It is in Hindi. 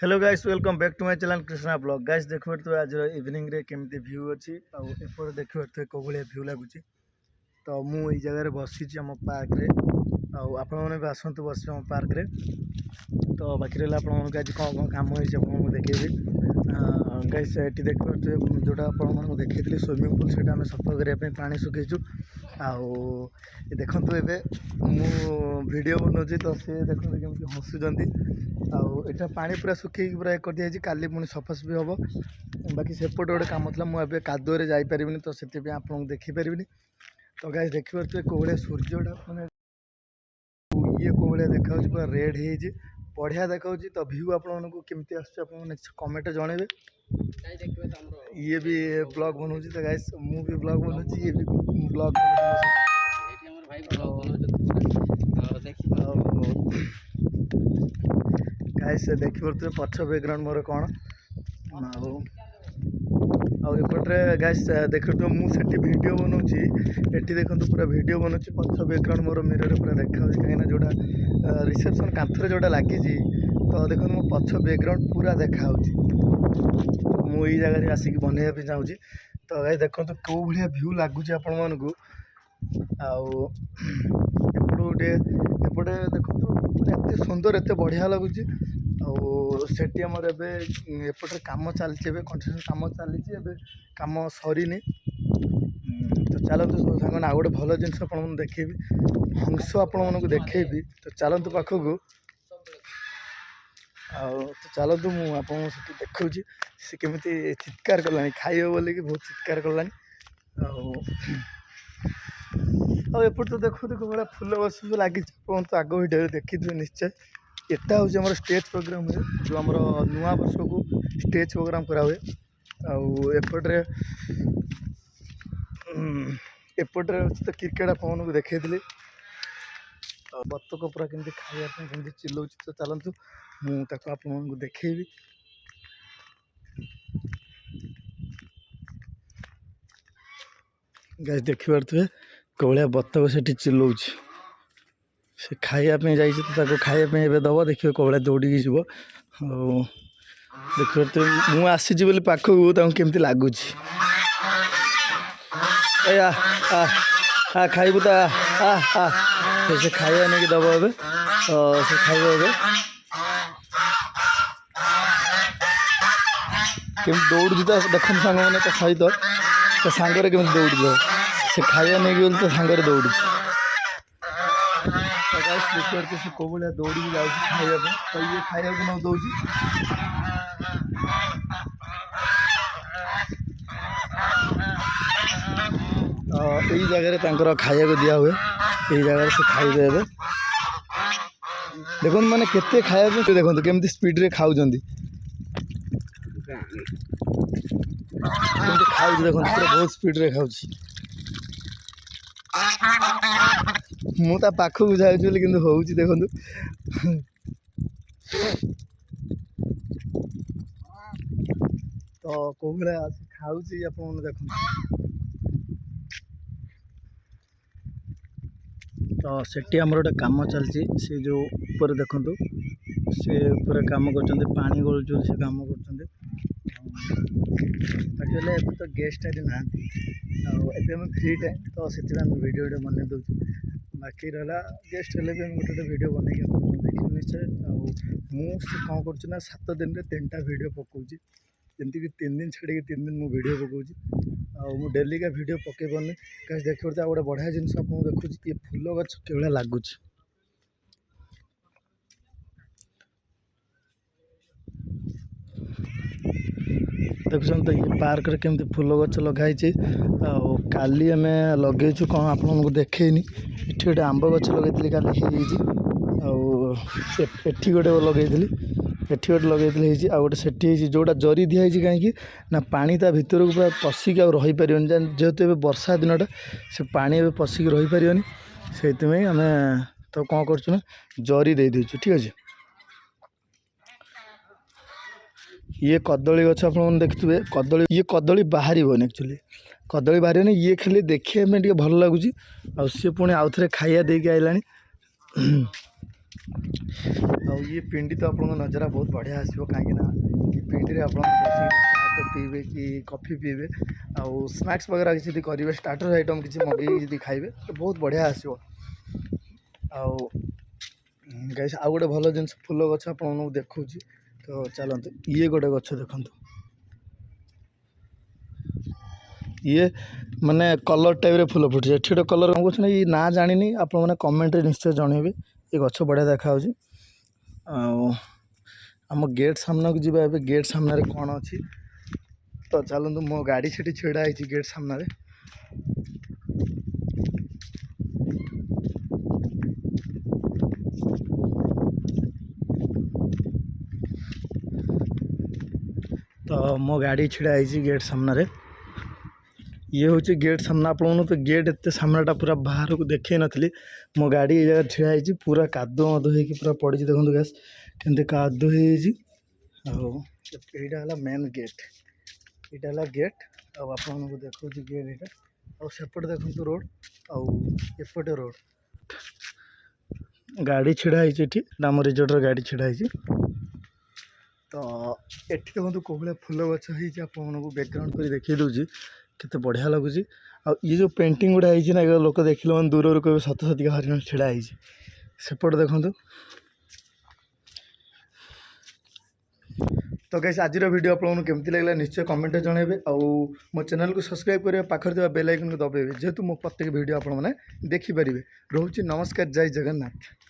Hello guys welcome back to my channel Krishna blog guys देखो तो आज इवनिंग रे केमती व्यू अच्छी आपर देखो तो कौ भाया व्यू लगुच तो मुझे जगह बसी आम पार्क रे आपण भी आसतु बस आम पार्क रे तो बाकी रहा आप आज कौन कौन कम हो देखेबी गाइस ये देखो जोटा आपको देखी स्विमिंग पूल से आम सफा करने पानी सुखीचु देखु ए वीडियो बनाऊँ तो सी देखते केमती हसुँच आटा पानी पूरा सुखी पूरा कर दिया काली पुणी सफासफी हम बाकी सेपटे गोटे कम था मुझे कादुअ जापरि तो से आप देखिपारि तो गाइस देखिए कौ भाया सूर्यटा मैंने ये कौ भाया देखा पूरा रेड हो बढ़िया देखा तो व्यू आपको केमती आमेंट जनइबे ये भी ब्लॉग बनाऊँ तो गाइस मु भी ब्लॉग बनाऊँ ये भी ब्लॉग गाइस देखिए पछ बैकग्राउंड मोर कौन आउटे गाइस देखो मुझे वीडियो बनाऊँ ये देखो पूरा वीडियो बनाऊँ पछ बैकग्राउंड मोर मिरर पूरा देखा कहीं जोड़ा रिसेप्शन कांथरे जोड़ा लगी तो देखो मो पछ बैकग्राउंड पूरा देखा मुझे जगह आसिक बनवाई चाहूँगी तो गाइस देखो कौ भाया व्यू लगुच आपण मानू एपटे देखो एत सुंदर एत बढ़िया लगुच आठी आमर एपटे कम चलती कंस्ट्रक्शन कम चली कम सरीनी तो चलतु सब सांग आ गए भल जिन देखेबी हंस आपण को देखेबी तो चलतु पाखक तो चलतु मुझे देखा सी केमी चित्कार कला खाइब बोल कि बहुत चित्कार कला एपट तो देखो कौ भाया फुल बस लगी तो आग भिडियो देखी निश्चय एटा हूँ आम स्टेज प्रोग्राम हुए जो आम नुआ वर्ष को स्टेज प्रोग्राम करा हुए आउटे एपटे तो क्रिकेट आपन को देखी बतक पूरा केमती खाया चिल्लाऊँ तो चलतु मुझे आपको देखेबी गाइस देखिपे कौ भाया बतक से चिल्लाऊँ से खायापी जा तो खायापी दब देखिए कौ भाया दौड़ी जीव देखिए तो मुझे आसी बोली पाखक केमती लगुच खाइबू तो से खाया नहीं दब ए से खाइब ए केमी दौड़ू तो देख सांग मैंने तो सहित तो सांगे केमी दौड़ से खाया नहीं बोली तो सांगे दौड़ देखिए से कौ भाया दौड़ी जाए तो ये खाया न दौर यही जगह खाया दिया हुए यही जगह से खाइबे देखो मैंने केते खाया देखो केमती स्पीड रे खाऊ खाऊ देखो पूरा बहुत स्पीड रे खाऊ मुझे पाखक जाऊँगी कि हूँ देखो तो कौ भाया खाऊ आप देख तो सेठी आमर गोटे कम चलती से जो ऊपर देखु सी पूरा कम कर पानी गलुच से कम कर तो गेस्ट आज ना फ्री टाइम तो से वीडियो बन दो बाकी रहा गेस्ट हेल्ले भी गोटे वीडियो बनई देखिए निश्चय मुझे कौन कर 7 दिन में 3टा वीडियो पकाऊँगी जमीक 3 दिन छाड़ी 3 दिन मुझे वीडियो पकाऊँगी डेली का वीडियो पकई पारे कहीं देखिए तो गोटे बढ़िया जिन आपको देखुँ ये फूल गछ के लगुच देखुन तो ये पार्क रे केमती फूल गछ लगाई काली आम लगेचु कौन आपको देखेनी ये गोटे आंब गछ लगे काली एठी गोटे लगे एठी गोटे लगे गोटे से जोड़ा जरी दिखाई कहीं ना पानी ता भितर को पूरा पशिक आ रही पार जेहेतु वर्षा दिनटा से पानी पशिक रही पार से आम तो कौन कर जरी दे देचु ठीक अच्छे ये कदली गछ आप देखुए कदली ये कदली बाहर एक्चुअली कदली बाहर ये खाली देखिए में भल लगुच सी पुणी आउ थे खाइया देके आइलानी ଆଉ ये पिंडी तो आपको नजरा बहुत बढ़िया आसो कहीं ये पिंडी रे आप चाट पीबे कि कॉफी पीबे आउ स्नैक्स वगैरह किसी करेंगे स्टार्टर आइटम किसी मगेगी खाइबे तो बहुत बढ़िया आसो आउ गाइस आउ गोटे भल जिन फूल गछ आप देखा तो चलते ये गोटे गछ देखु ये माने कलर टाइप रे फूल फुटे एठी गोटे कलर कौन कहते ये ना जानी आप कमेंट निश्चय जनइबे ये गछ बढ़िया देखा आम गेट सामना को जीवा ए गेट सामने कौन अच्छी तो चलतु मो गाड़ी से छिड़ा है गेट सामने तो मो गाड़ी छिड़ा है गेट सामने ये हूँ गेट सामना आप तो गेट एत सामनाटा पूरा बाहर को देखे नी मो गाड़ी ये जगह छिड़ा है पूरा कादो मदो हो पूरा पड़ी देखो गैस के कादो होटा मेन गेट यहाँ गेट आपको देखो गेट यहाँ सेपटे देखो रोड आउटे रोड गाड़ी छिड़ा है आम रिजोर्टर गाड़ी छिड़ा है तो ये देखो कौ भाया फूल गछ हो बैकग्राउंड कर देखी दूसरी केते बढ़िया लगुच ये जो पेंटिंग गुड़ा है ना लोक देखिले मैंने दूर कहे सत सतिका हरिण छिड़ा सेपट देखु तो गाइस आज वीडियो आपको केमती लगे निश्चय कमेंट जनइबे आउ मो चैनल को सब्सक्राइब करेंगे पाखे बेल आइकन को दबाइबे जेहेतु मो प्रत्येक वीडियो आपने देखिपारे रोचे नमस्कार जय जगन्नाथ।